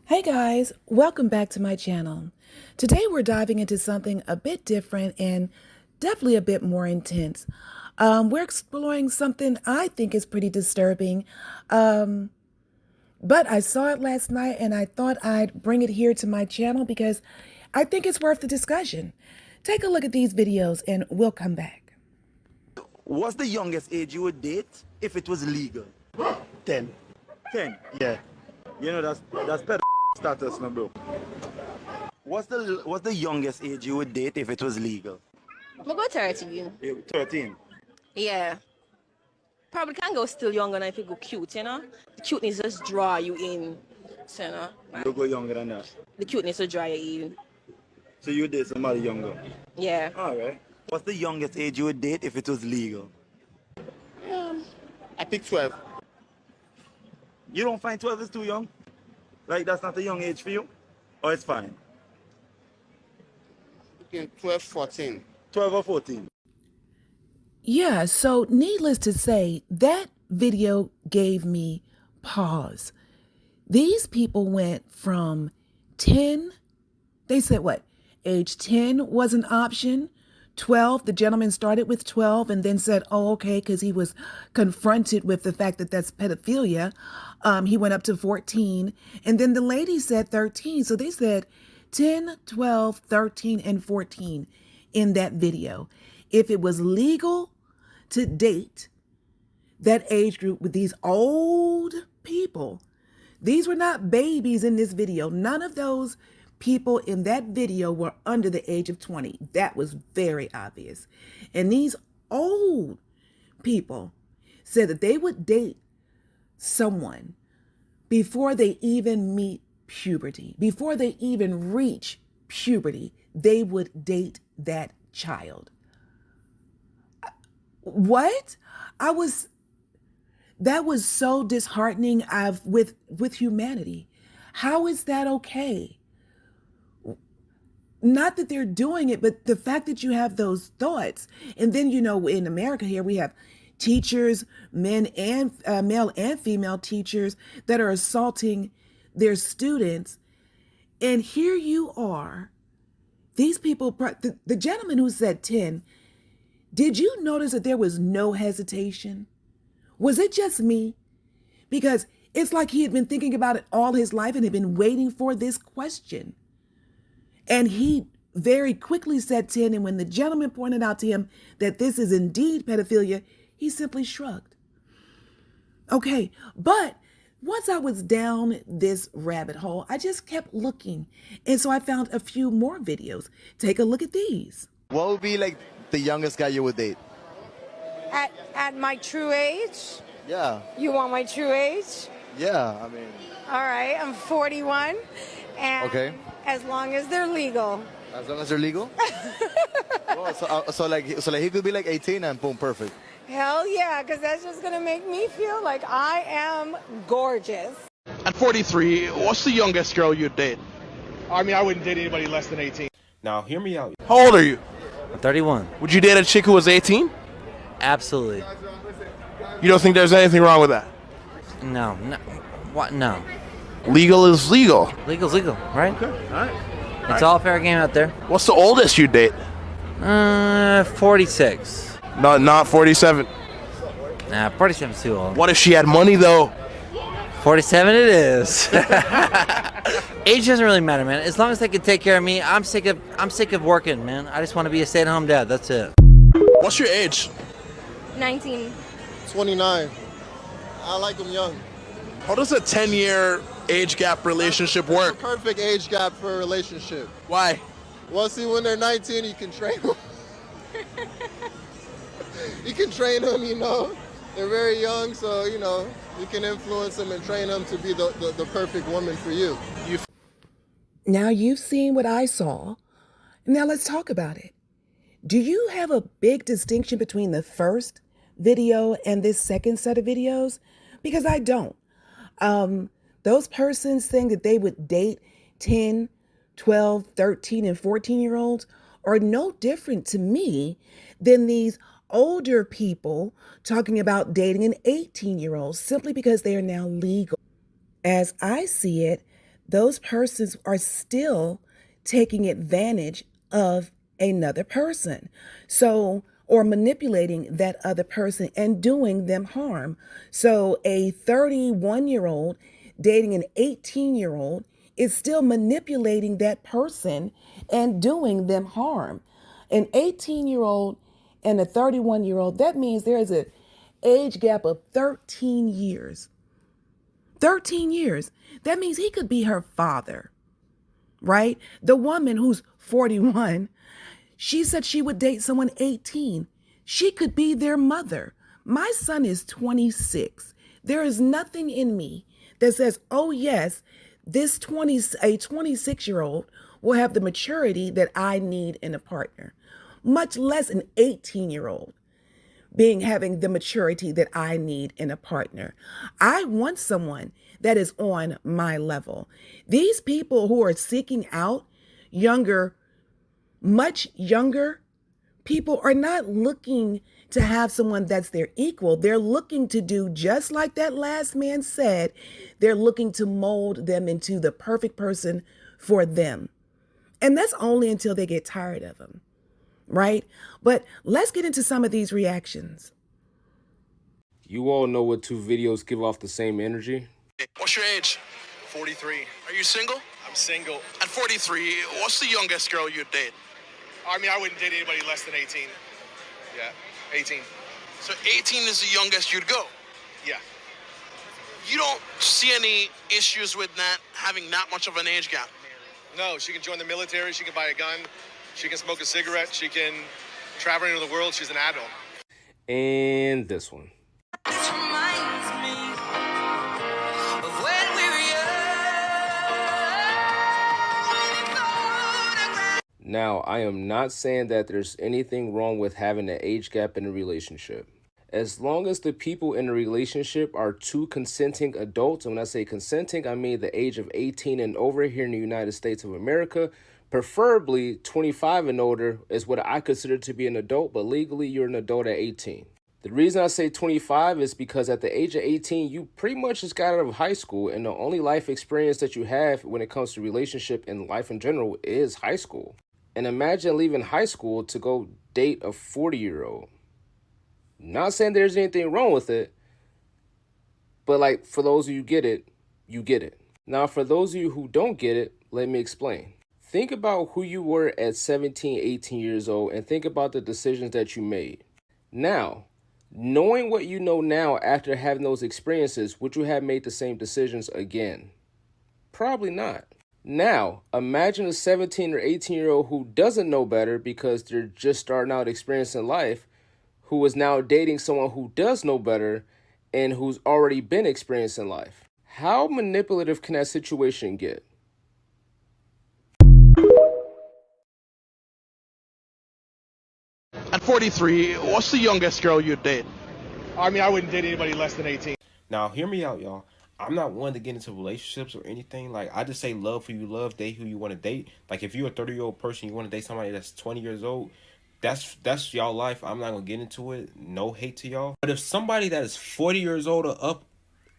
Hey guys, welcome back to my channel. Today we're diving into something a bit different and definitely a bit more intense. We're exploring something I think is pretty disturbing, but I saw it last night and I thought I'd bring it here to my channel because I think it's worth the discussion. Take a look at these videos and we'll come back. What's the youngest age you would date if it was legal? 10. 10. Yeah. You know that's better status, no bro. What's the youngest age you would date if it was legal? I'm go 13. 13. Yeah. Probably can go still younger than if you go cute, you know? The cuteness just draw you in. So, you know? You go younger than that. The cuteness will draw you in. So you would date somebody younger. Yeah. Alright. What's the youngest age you would date if it was legal? I pick 12. You don't find 12 is too young? Like that's not a young age for you? Or it's fine? Okay, 12, 14. 12 or 14? Yeah, so needless to say, that video gave me pause. These people went from 10, they said what? Age 10 was an option. 12, the gentleman started with 12 and then said, oh, okay, because he was confronted with the fact that that's pedophilia. He went up to 14. And then the lady said 13. So they said 10, 12, 13, and 14 in that video. If it was legal to date that age group with these old people, these were not babies in this video. None of those people in that video were under the age of 20. That was very obvious. And these old people said that they would date someone before they even meet puberty, before they even reach puberty, they would date that child. What? That was so disheartening with humanity. How is that okay? Not that they're doing it, but the fact that you have those thoughts. And then, you know, in America here, we have teachers, men and male and female teachers that are assaulting their students. And here you are, these people, the gentleman who said 10, did you notice that there was no hesitation? Was it just me? Because it's like he had been thinking about it all his life and had been waiting for this question. And he very quickly said 10, and when the gentleman pointed out to him that this is indeed pedophilia, he simply shrugged. Okay, but once I was down this rabbit hole, I just kept looking. And so I found a few more videos. Take a look at these. What would be like the youngest guy you would date? At my true age? Yeah. You want my true age? Yeah, I mean. All right, I'm 41. And Okay. as long as they're legal. As long as they're legal? Oh, so like he could be like 18 and boom, perfect. Hell yeah, because that's just going to make me feel like I am gorgeous. At 43, what's the youngest girl you'd date? I mean, I wouldn't date anybody less than 18. Now, hear me out. How old are you? 31. Would you date a chick who was 18? Absolutely. You don't think there's anything wrong with that? No. What? No. Legal is legal. Legal's legal, right? Okay, all right. It's all fair game out there. What's the oldest you'd date? 46. Not 47. Nah, 47's too old. What if she had money though? 47 it is. Age doesn't really matter, man. As long as they can take care of me, I'm sick of working, man. I just want to be a stay-at-home dad. That's it. What's your age? 19. 29. I like them young. How does a 10-year age gap relationship work? Perfect age gap for a relationship. Why? Well, see, when they're 19, you can train them. You can train them, you know. They're very young, so, you know, you can influence them and train them to be the perfect woman for you. Now you've seen what I saw. Now let's talk about it. Do you have a big distinction between the first video and this second set of videos? Because I don't. Those persons saying that they would date 10, 12, 13, and 14-year-olds are no different to me than these older people talking about dating an 18-year-old simply because they are now legal. As I see it, those persons are still taking advantage of another person. So, or manipulating that other person and doing them harm. So, a 31-year-old dating an 18-year-old is still manipulating that person and doing them harm. An 18-year-old and a 31-year-old, that means there is an age gap of 13 years. 13 years. That means he could be her father, right? The woman who's 41, she said she would date someone 18. She could be their mother. My son is 26. There is nothing in me that says, oh, yes, a 26-year-old will have the maturity that I need in a partner, much less an 18-year-old having the maturity that I need in a partner. I want someone that is on my level. These people who are seeking out younger, much younger people are not looking to have someone that's their equal. They're looking to do just like that last man said. They're looking to mold them into the perfect person for them. And that's only until they get tired of them, right? But let's get into some of these reactions. You all know what two videos give off the same energy? What's your age? 43. Are you single? I'm single. At 43, what's the youngest girl you'd date? I mean, I wouldn't date anybody less than 18. Yeah, 18. So 18 is the youngest you'd go. Yeah. You don't see any issues with that having that much of an age gap? No, she can join the military. She can buy a gun. She can smoke a cigarette. She can travel into the world. She's an adult. And this one. Now, I am not saying that there's anything wrong with having an age gap in a relationship. As long as the people in a relationship are two consenting adults, and when I say consenting, I mean the age of 18 and over here in the United States of America, preferably 25 and older is what I consider to be an adult, but legally you're an adult at 18. The reason I say 25 is because at the age of 18, you pretty much just got out of high school, and the only life experience that you have when it comes to relationship and life in general is high school. And imagine leaving high school to go date a 40-year-old. Not saying there's anything wrong with it, but like for those of you get it, you get it. Now, for those of you who don't get it, let me explain. Think about who you were at 17, 18 years old, and think about the decisions that you made. Now, knowing what you know now after having those experiences, would you have made the same decisions again? Probably not. Now, imagine a 17 or 18-year-old who doesn't know better because they're just starting out experiencing life, who is now dating someone who does know better and who's already been experiencing life. How manipulative can that situation get? At 43, what's the youngest girl you'd date? I mean, I wouldn't date anybody less than 18. Now, hear me out, y'all. I'm not one to get into relationships or anything. Like, I just say love who you love, date who you want to date. Like, if you're a 30-year-old person, you want to date somebody that's 20 years old, that's y'all life. I'm not going to get into it. No hate to y'all. But if somebody that is 40 years old or up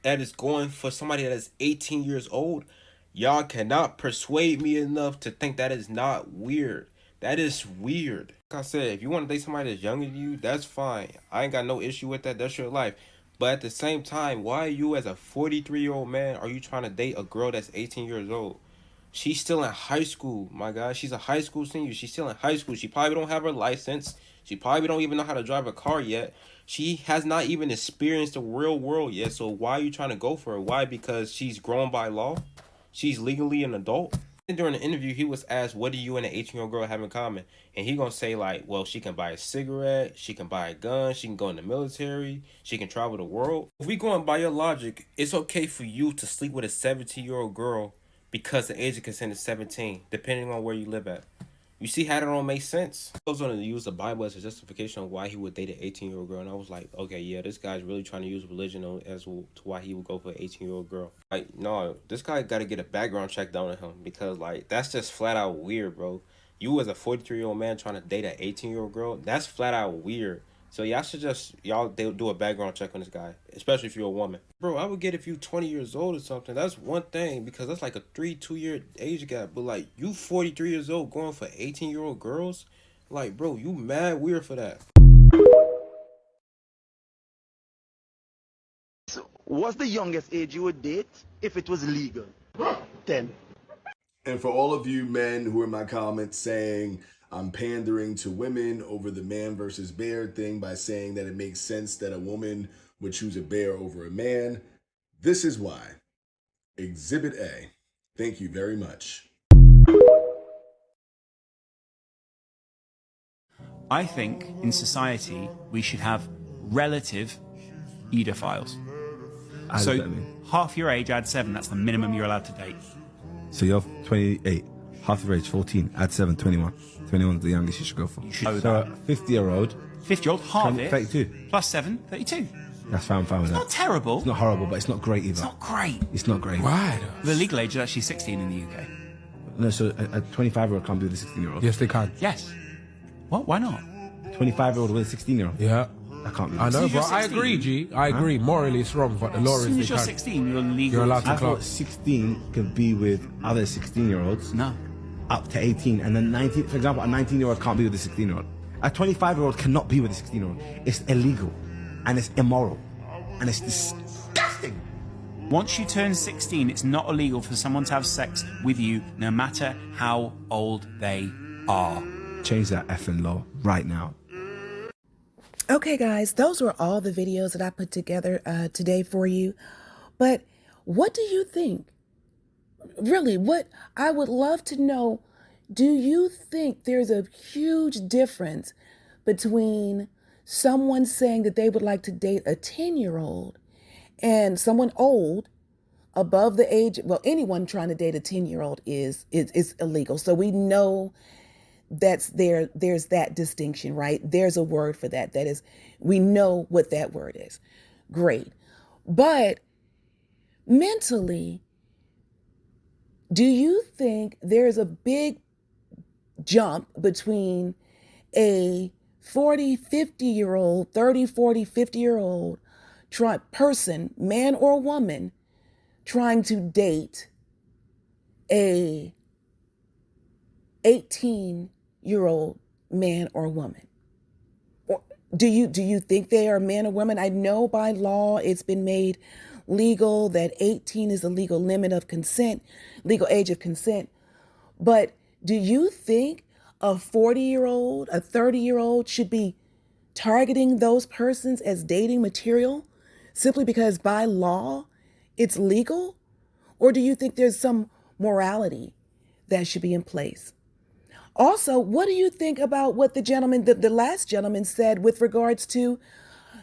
that is going for somebody that is 18 years old, y'all cannot persuade me enough to think that is not weird. That is weird. Like I said, if you want to date somebody that's younger than you, that's fine. I ain't got no issue with that. That's your life. But at the same time, why are you as a 43-year-old man, are you trying to date a girl that's 18 years old? She's still in high school, my God. She's a high school senior. She's still in high school. She probably don't have her license. She probably don't even know how to drive a car yet. She has not even experienced the real world yet. So why are you trying to go for her? Why? Because she's grown by law? She's legally an adult? And during the interview, he was asked, what do you and an 18-year-old girl have in common? And he gonna say like, well, she can buy a cigarette, she can buy a gun, she can go in the military, she can travel the world. If we going by your logic, it's okay for you to sleep with a 17-year-old girl because the age of consent is 17, depending on where you live at. You see how that don't make sense? I was going to use the Bible as a justification of why he would date an 18-year-old girl. And I was like, okay, yeah, this guy's really trying to use religion as to why he would go for an 18-year-old girl. Like, no, this guy got to get a background check done on him because, like, that's just flat out weird, bro. You as a 43-year-old man trying to date an 18-year-old girl, that's flat out weird. So y'all should just they do a background check on this guy, especially if you're a woman. Bro, I would get if you 20 years old or something. That's one thing because that's like a 2-year age gap. But like you 43 years old going for 18-year-old girls, like bro, you mad weird for that. What's the youngest age you would date if it was legal? 10. And for all of you men who are in my comments saying I'm pandering to women over the man versus bear thing by saying that it makes sense that a woman would choose a bear over a man, this is why. Exhibit A. Thank you very much. I think in society we should have relative paedophiles. So half your age, add 7. That's the minimum you're allowed to date. So you're 28, half your age, 14, add 7, 21. 21 is the youngest you should go for. So a 50-year-old. 50-year-old, half 20, it. 32. Plus 7, 32. That's fine with that. It's not terrible. It's not horrible, but it's not great either. It's not great. It's not great. Right. The legal age is actually 16 in the UK. No, so a 25-year-old can't be with a 16-year-old. Yes, they can. Yes. What? Why not? 25-year-old with a 16-year-old. Yeah. I can't be. I know, bro. I agree, G. I agree. Morally, it's wrong, but the law is they As soon as you're can. 16, you're legal. You're allowed to I thought class. 16 can be with other 16-year-olds. No. Up to 18, and then 19. For example, a 19-year-old can't be with a 16-year-old. A 25-year-old cannot be with a 16-year-old. It's illegal, and it's immoral, and it's disgusting. Once you turn 16, it's not illegal for someone to have sex with you, no matter how old they are. Change that effing law right now. Okay, guys, those were all the videos that I put together today for you. But what do you think? Really, what I would love to know, do you think there's a huge difference between someone saying that they would like to date a 10-year-old and someone old above the age? Well, anyone trying to date a 10-year-old is illegal. So we know there's that distinction, right? There's a word for that. That is, we know what that word is. Great. But mentally, do you think there's a big jump between a 40, 50-year-old, 30, 40, 50-year-old person, man or woman, trying to date a 18-year-old man or woman? Or do you think they are man or woman? I know by law it's been made legal that 18 is the legal limit of consent, legal age of consent. But do you think a 40-year-old, a 30-year-old should be targeting those persons as dating material simply because by law it's legal? Or do you think there's some morality that should be in place? Also, what do you think about what the gentleman, the last gentleman said with regards to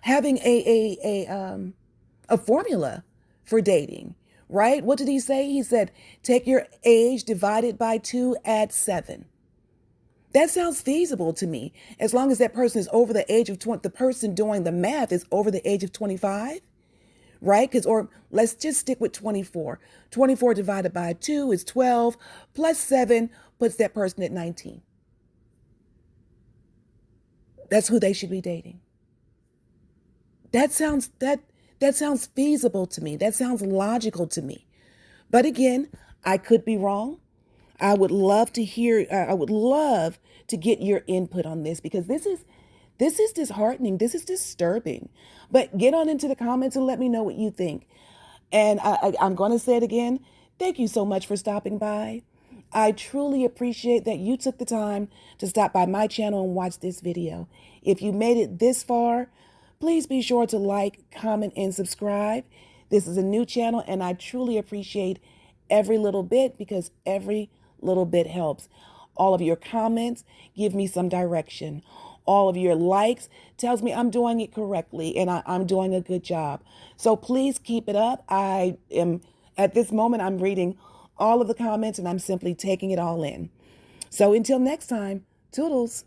having a formula for dating, right? What did he say? He said, take your age, divide it by 2, add 7. That sounds feasible to me, as long as that person is over the age of 20, the person doing the math is over the age of 25, right? Or let's just stick with 24. 24 divided by 2 is 12, plus 7 puts that person at 19. That's who they should be dating. That sounds feasible to me. That sounds logical to me. But again, I could be wrong. I would love to hear, I would love to get your input on this, because this is disheartening. This is disturbing. But get on into the comments and let me know what you think. And I'm going to say it again. Thank you so much for stopping by. I truly appreciate that you took the time to stop by my channel and watch this video. If you made it this far, please be sure to like, comment, and subscribe. This is a new channel, and I truly appreciate every little bit, because every little bit helps. All of your comments give me some direction. All of your likes tells me I'm doing it correctly and I'm doing a good job. So please keep it up. I am, at this moment, I'm reading all of the comments and I'm simply taking it all in. So until next time, toodles.